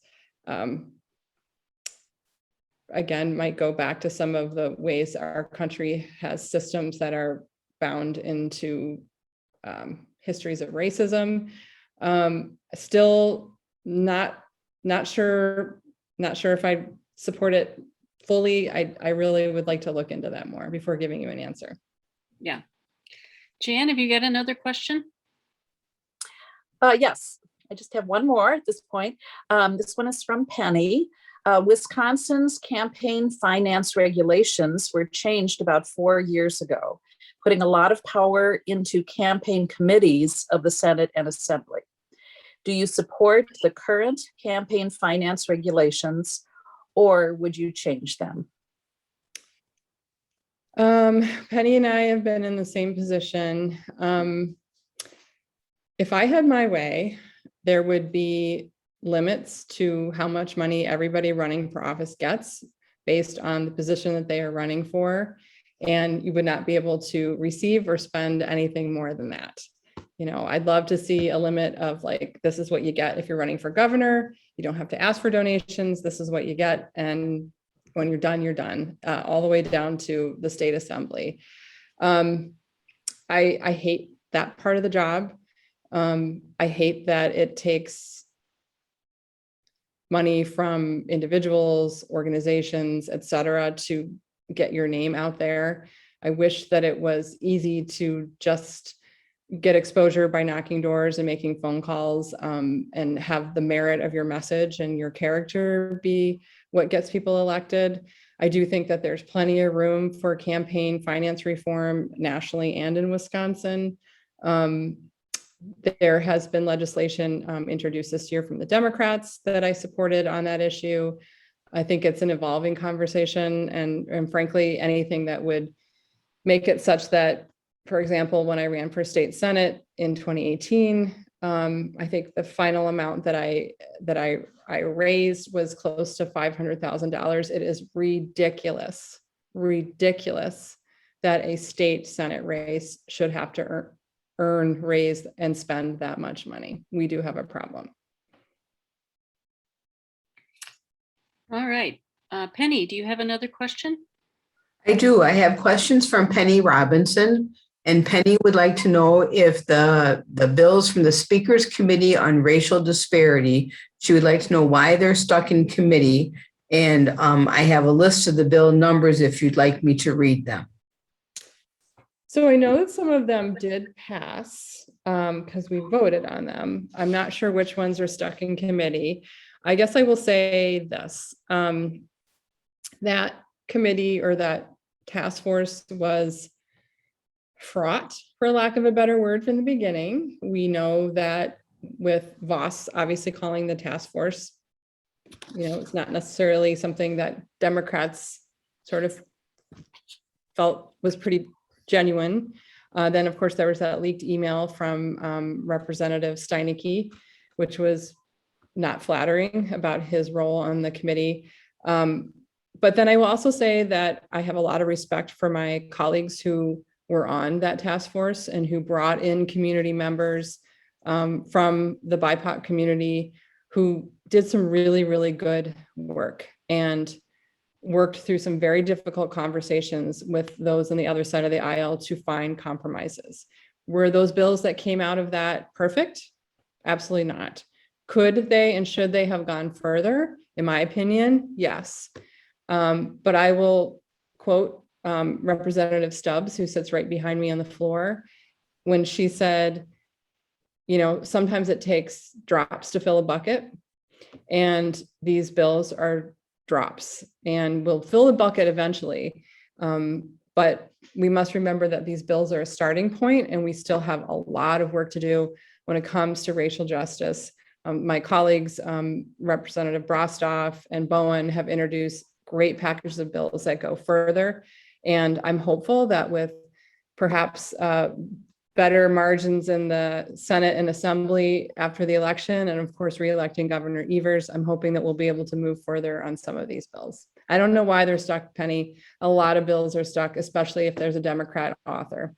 again might go back to some of the ways our country has systems that are bound into histories of racism. Still not sure if I support it fully. I really would like to look into that more before giving you an answer. Yeah. Jan, have you got another question? Yes, I just have one more at this point. This one is from Penny. Wisconsin's campaign finance regulations were changed about 4 years ago, putting a lot of power into campaign committees of the Senate and Assembly. Do you support the current campaign finance regulations, or would you change them? Penny and I have been in the same position. If I had my way, there would be limits to how much money everybody running for office gets based on the position that they are running for. And you would not be able to receive or spend anything more than that. I'd love to see a limit of like, this is what you get if you're running for governor. You don't have to ask for donations. This is what you get. And when you're done, you're done, all the way down to the state assembly. I hate that part of the job. I hate that it takes money from individuals, organizations, et cetera, to get your name out there. I wish that it was easy to just get exposure by knocking doors and making phone calls, and have the merit of your message and your character be what gets people elected. I do think that there's plenty of room for campaign finance reform nationally and in Wisconsin. There has been legislation introduced this year from the Democrats that I supported on that issue. I think it's an evolving conversation, and frankly, anything that would make it such that, for example, when I ran for state senate in 2018, I think the final amount that I raised was close to $500,000. It is ridiculous that a state senate race should have to earn, raise, and spend that much money. We do have a problem. All right. Penny, do you have another question? I do. I have questions from Penny Robinson. And Penny would like to know if the bills from the Speakers Committee on Racial Disparity, she would like to know why they're stuck in committee. And I have a list of the bill numbers if you'd like me to read them. So I know that some of them did pass because we voted on them. I'm not sure which ones are stuck in committee. I guess I will say this, that committee or that task force was fraught, for lack of a better word, from the beginning. We know that with Voss obviously calling the task force, it's not necessarily something that Democrats sort of felt was pretty genuine. Then, of course, there was that leaked email from Representative Steinecke, which was not flattering about his role on the committee. But then I will also say that I have a lot of respect for my colleagues who were on that task force and who brought in community members from the BIPOC community who did some really, really good work and worked through some very difficult conversations with those on the other side of the aisle to find compromises. Were those bills that came out of that perfect? Absolutely not. Could they and should they have gone further? In my opinion, yes. But I will quote Representative Stubbs, who sits right behind me on the floor, when she said, sometimes it takes drops to fill a bucket, and these bills are drops and will fill the bucket eventually. But we must remember that these bills are a starting point, and we still have a lot of work to do when it comes to racial justice. My colleagues, Representative Brostoff and Bowen, have introduced great packages of bills that go further. And I'm hopeful that with perhaps better margins in the Senate and Assembly after the election, and of course, re-electing Governor Evers, I'm hoping that we'll be able to move further on some of these bills. I don't know why they're stuck, Penny. A lot of bills are stuck, especially if there's a Democrat author.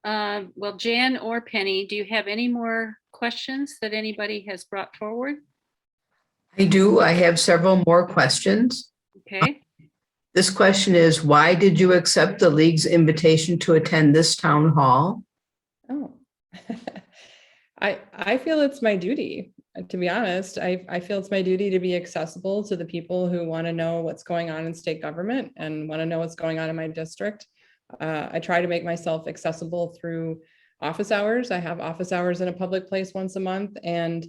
Well, Jan or Penny, do you have any more questions that anybody has brought forward? I do. I have several more questions. Okay. This question is, why did you accept the League's invitation to attend this town hall? Oh, I feel it's my duty, to be honest. I feel it's my duty to be accessible to the people who want to know what's going on in state government and want to know what's going on in my district. I try to make myself accessible through office hours. I have office hours in a public place once a month, and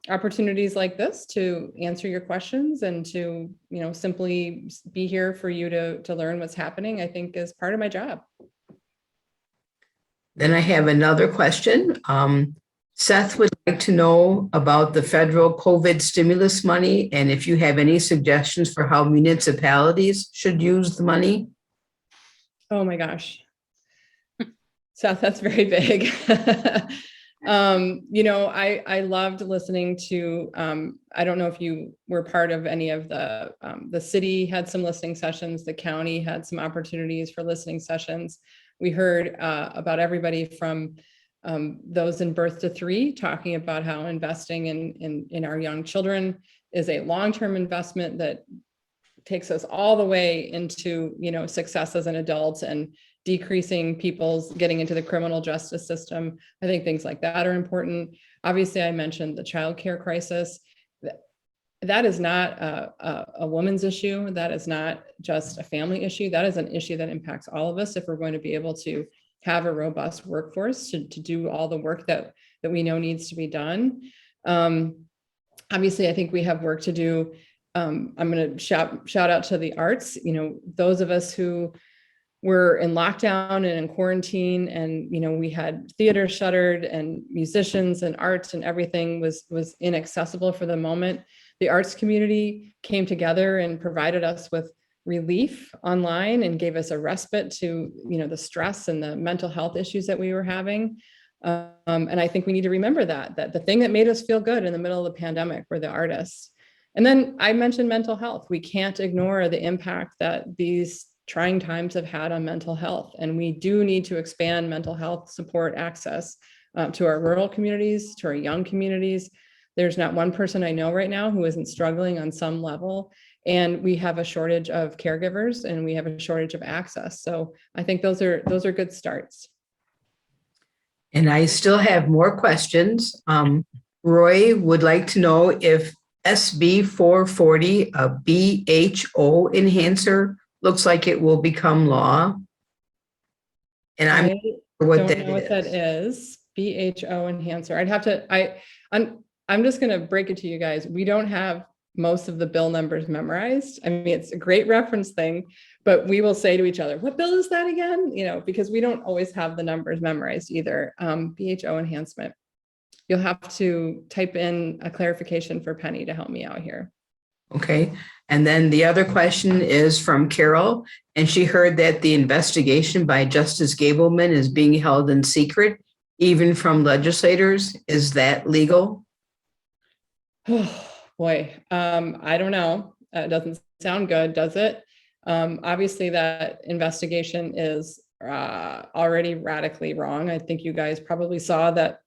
opportunities like this to answer your questions and to, simply be here for you to learn what's happening, I think is part of my job. Then I have another question. Seth would like to know about the federal COVID stimulus money and if you have any suggestions for how municipalities should use the money. Oh my gosh. Seth, that's very big. I loved listening to, I don't know if you were part of any of the city had some listening sessions, the county had some opportunities for listening sessions. We heard about everybody from those in birth to 3 talking about how investing in our young children is a long-term investment that takes us all the way into, success as an adult and decreasing people's getting into the criminal justice system. I think things like that are important. Obviously, I mentioned the childcare crisis. That is not a woman's issue. That is not just a family issue. That is an issue that impacts all of us if we're going to be able to have a robust workforce to do all the work that we know needs to be done. Obviously, I think we have work to do. I'm going to shout out to the arts. Those of us who were in lockdown and in quarantine, and we had theater shuttered, and musicians and arts and everything was inaccessible for the moment. The arts community came together and provided us with relief online and gave us a respite to the stress and the mental health issues that we were having. And I think we need to remember that the thing that made us feel good in the middle of the pandemic were the artists. And then I mentioned mental health. We can't ignore the impact that these trying times have had on mental health. And we do need to expand mental health support access to our rural communities, to our young communities. There's not one person I know right now who isn't struggling on some level. And we have a shortage of caregivers and we have a shortage of access. So I think those are good starts. And I still have more questions. Roy would like to know if SB 440, a BHO enhancer, looks like it will become law. And I'm not sure what don't that know what that is. BHO enhancer. I'd have to, I'm just going to break it to you guys. We don't have most of the bill numbers memorized. I mean, it's a great reference thing, but we will say to each other, what bill is that again? You know, because we don't always have the numbers memorized either. BHO enhancement. You'll have to type in a clarification for Penny to help me out here. Okay. And then the other question is from Carol, and she heard that the investigation by Justice Gableman is being held in secret, even from legislators. Is that legal? Oh, boy, I don't know. It doesn't sound good, does it? Obviously, that investigation is already radically wrong. I think you guys probably saw that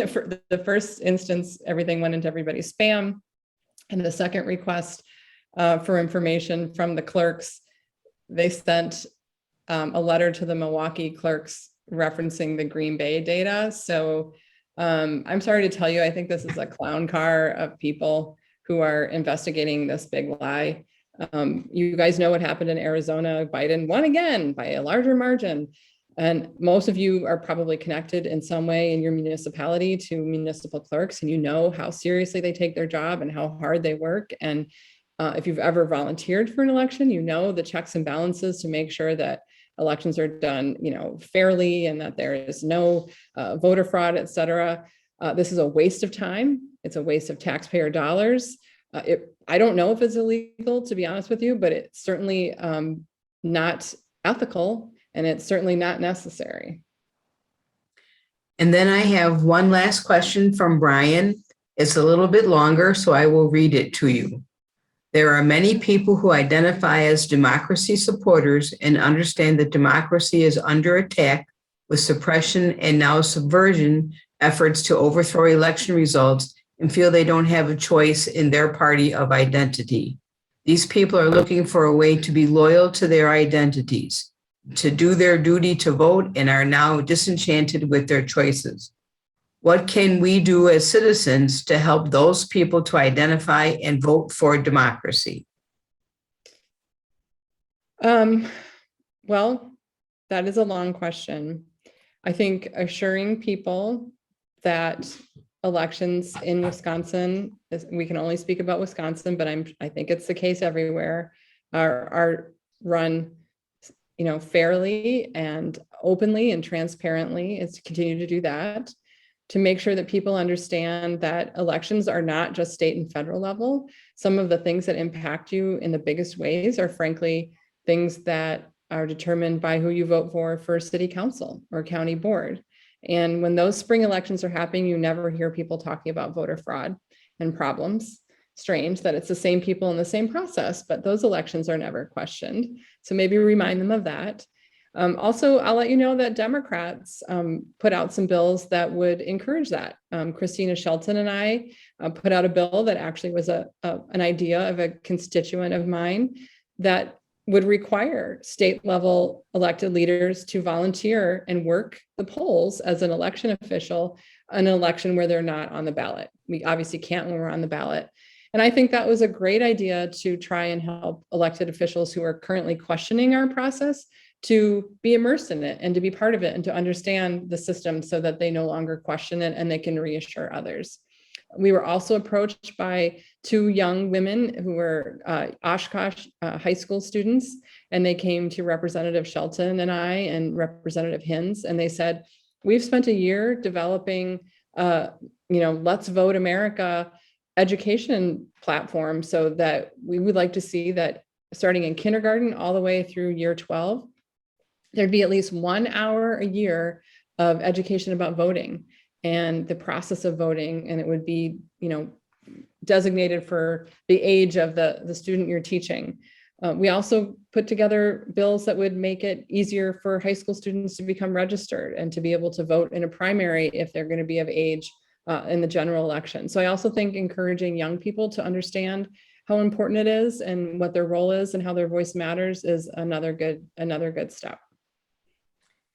for the first instance, everything went into everybody's spam. And the second request for information from the clerks, they sent a letter to the Milwaukee clerks referencing the Green Bay data. So I'm sorry to tell you, I think this is a clown car of people who are investigating this big lie. You guys know what happened in Arizona. Biden won again by a larger margin. And most of you are probably connected in some way in your municipality to municipal clerks, and you know how seriously they take their job and how hard they work. And if you've ever volunteered for an election, you know the checks and balances to make sure that elections are done, you know, fairly and that there is no voter fraud, et cetera. This is a waste of time. It's a waste of taxpayer dollars. I don't know if it's illegal, to be honest with you, but it's certainly not ethical. And it's certainly not necessary. And then I have one last question from Brian. It's a little bit longer, so I will read it to you. There are many people who identify as democracy supporters and understand that democracy is under attack with suppression and now subversion efforts to overthrow election results and feel they don't have a choice in their party of identity. These people are looking for a way to be loyal to their identities, to do their duty to vote, and are now disenchanted with their choices. What can we do as citizens to help those people to identify and vote for democracy? Well, that is a long question. I think assuring people that elections in Wisconsin, we can only speak about Wisconsin, but I think it's the case everywhere, are run, you know, fairly and openly and transparently, is to continue to do that, to make sure that people understand that elections are not just state and federal level. Some of the things that impact you in the biggest ways are frankly things that are determined by who you vote for city council or county board. And when those spring elections are happening, you never hear people talking about voter fraud and problems. Strange that it's the same people in the same process, but those elections are never questioned. So maybe remind them of that. Also, I'll let you know that Democrats put out some bills that would encourage that. Christina Shelton and I put out a bill that actually was an idea of a constituent of mine that would require state level elected leaders to volunteer and work the polls as an election official, an election where they're not on the ballot. We obviously can't when we're on the ballot. And I think that was a great idea to try and help elected officials who are currently questioning our process to be immersed in it and to be part of it and to understand the system so that they no longer question it and they can reassure others. We were also approached by two young women who were Oshkosh high school students, and they came to Representative Shelton and I and Representative Hinz, and they said, we've spent a year developing, Let's Vote America education platform so that we would like to see that starting in kindergarten all the way through year 12, there'd be at least 1 hour a year of education about voting and the process of voting. And it would be, designated for the age of the student you're teaching. We also put together bills that would make it easier for high school students to become registered and to be able to vote in a primary if they're going to be of age in the general election. So I also think encouraging young people to understand how important it is and what their role is and how their voice matters is another good step.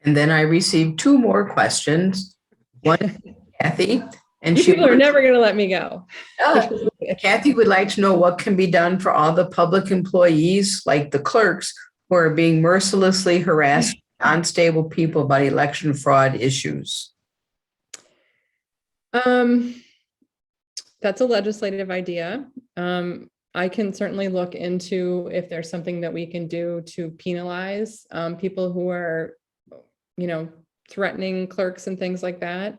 And then I received two more questions. One, Kathy, and You people are never going to let me go. Kathy would like to know what can be done for all the public employees, like the clerks, who are being mercilessly harassed by unstable people about election fraud issues. That's a legislative idea. I can certainly look into if there's something that we can do to penalize people who are, threatening clerks and things like that.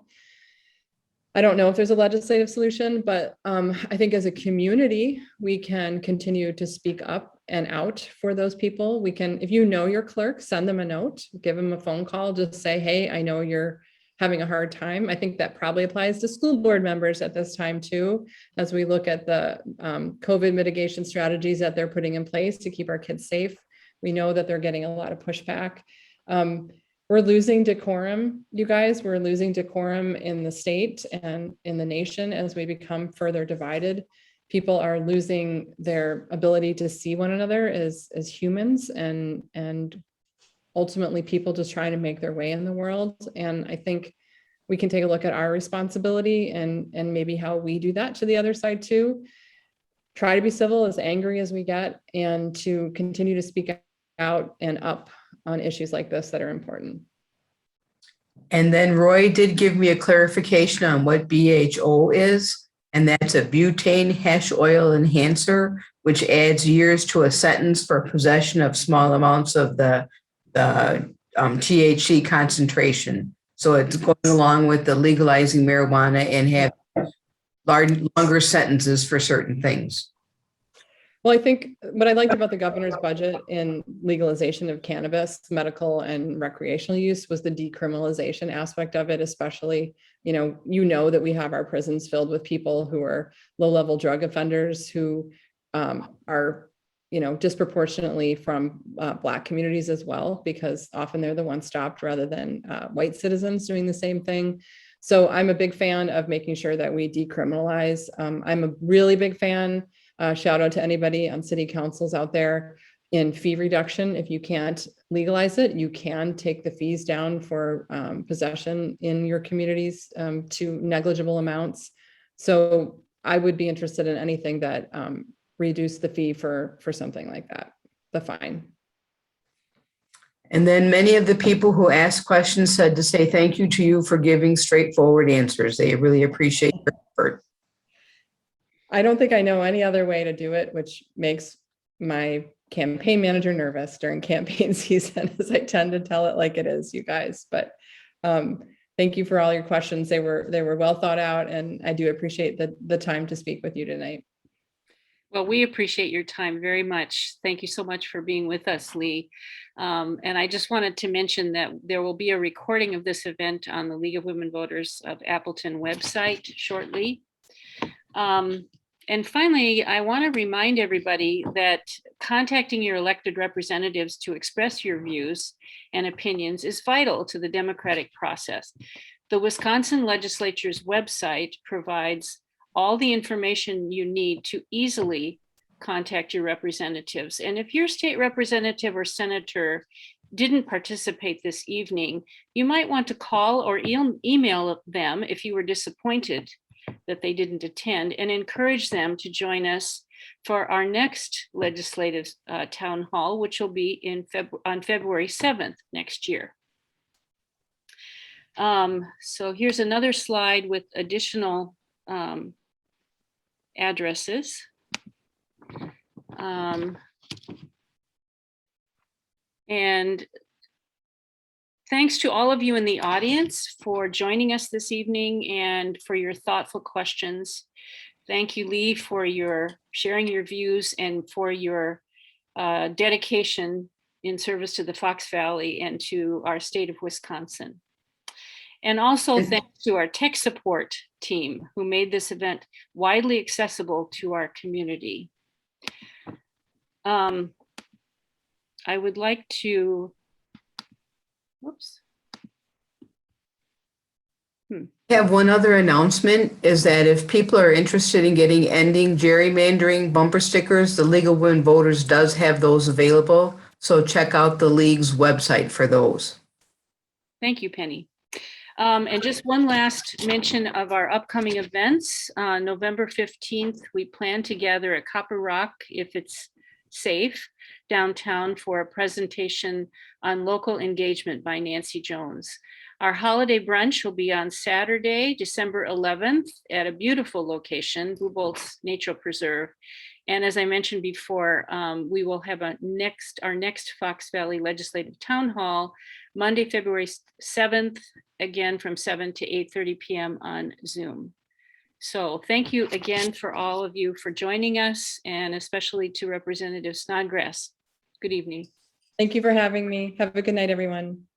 I don't know if there's a legislative solution, but I think as a community, we can continue to speak up and out for those people. We can, if you know your clerk, send them a note, give them a phone call, just say, hey, I know you're having a hard time. I think that probably applies to school board members at this time too, as we look at the COVID mitigation strategies that they're putting in place to keep our kids safe. We know that they're getting a lot of pushback. We're losing decorum, you guys. We're losing decorum in the state and in the nation as we become further divided. People are losing their ability to see one another as humans and ultimately people just trying to make their way in the world. And I think we can take a look at our responsibility and maybe how we do that to the other side too. Try to be civil, as angry as we get, and to continue to speak out and up on issues like this that are important. And then Roy did give me a clarification on what BHO is, and that's a butane hash oil enhancer, which adds years to a sentence for possession of small amounts of the THC concentration. So it's going along with the legalizing marijuana and have longer sentences for certain things. Well, I think what I liked about the governor's budget in legalization of cannabis, medical and recreational use, was the decriminalization aspect of it, especially, that we have our prisons filled with people who are low-level drug offenders who are, disproportionately from Black communities as well, because often they're the ones stopped rather than white citizens doing the same thing. So I'm a big fan of making sure that we decriminalize. I'm a really big fan. Shout out to anybody on city councils out there in fee reduction. If you can't legalize it, you can take the fees down for possession in your communities to negligible amounts. So I would be interested in anything that reduce the fee for something like that, the fine. And then many of the people who asked questions said to say thank you to you for giving straightforward answers. They really appreciate your effort. I don't think I know any other way to do it, which makes my campaign manager nervous during campaign season, as I tend to tell it like it is, you guys. But thank you for all your questions. They were well thought out, and I do appreciate the time to speak with you tonight. Well, we appreciate your time very much. Thank you so much for being with us, Lee. And I just wanted to mention that there will be a recording of this event on the League of Women Voters of Appleton website shortly. And finally, I want to remind everybody that contacting your elected representatives to express your views and opinions is vital to the democratic process. The Wisconsin Legislature's website provides all the information you need to easily contact your representatives. And if your state representative or senator didn't participate this evening, you might want to call or email them if you were disappointed that they didn't attend, and encourage them to join us for our next legislative town hall, which will be on February 7th next year. So here's another slide with additional addresses. And thanks to all of you in the audience for joining us this evening and for your thoughtful questions. Thank you, Lee, for your sharing your views and for your dedication in service to the Fox Valley and to our state of Wisconsin. And also thanks to our tech support team who made this event widely accessible to our community. I would like to, whoops. I have one other announcement is that if people are interested in getting ending gerrymandering bumper stickers, the League of Women Voters does have those available. So check out the league's website for those. Thank you, Penny. And just one last mention of our upcoming events. November 15th, we plan to gather at Copper Rock, if it's safe, downtown for a presentation on local engagement by Nancy Jones. Our holiday brunch will be on Saturday, December 11th at a beautiful location, Bubolt's Nature Preserve. And as I mentioned before, we will have our next Fox Valley Legislative Town Hall, Monday, February 7th, again from 7 to 8:30 p.m. on Zoom. So thank you again for all of you for joining us, and especially to Representative Snodgrass. Good evening. Thank you for having me. Have a good night, everyone.